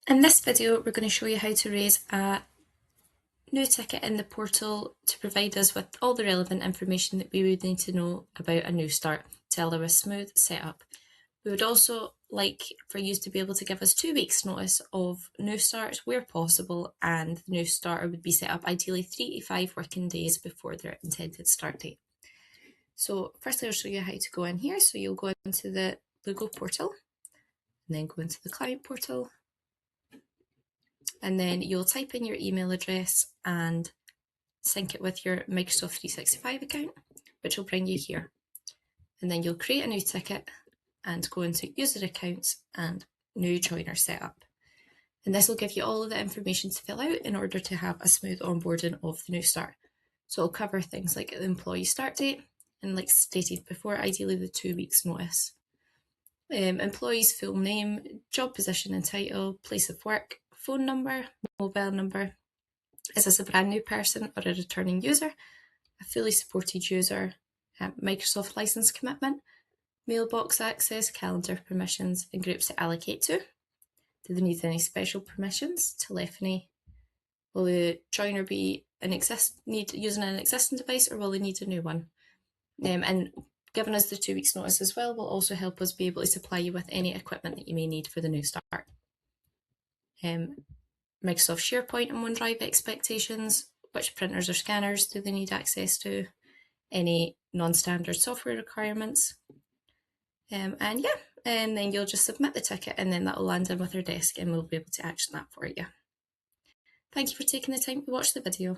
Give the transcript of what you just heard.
In this video, we're going to show you how to raise a new ticket in the portal to provide us with all the relevant information that we would need to know about a new start to allow a smooth setup. We would also like for you to be able to give us 2 weeks notice of new starts where possible, and the new starter would be set up ideally 3 to 5 working days before their intended start date. So firstly, I'll show you how to go in here. So you'll go into the Lugo portal and then go into the client portal. And then you'll type in your email address and sync it with your Microsoft 365 account, which will bring you here. And then you'll create a new ticket and go into user accounts and new joiner setup. And this will give you all of the information to fill out in order to have a smooth onboarding of the new start. So it'll cover things like the employee start date and, like stated before, ideally the 2 weeks notice. Employee's full name, job position and title, place of work, phone number, mobile number. Is this a brand new person or a returning user? A fully supported user, Microsoft license commitment, mailbox access, calendar permissions, and groups to allocate to. Do they need any special permissions? Telephony. Will the joiner be using an existing device, or will they need a new one? And giving us the 2 weeks notice as well will also help us be able to supply you with any equipment that you may need for the new start. Microsoft SharePoint and OneDrive expectations, which printers or scanners do they need access to, any non-standard software requirements, and then you'll just submit the ticket and then that will land in with our desk and we'll be able to action that for you. Thank you for taking the time to watch the video.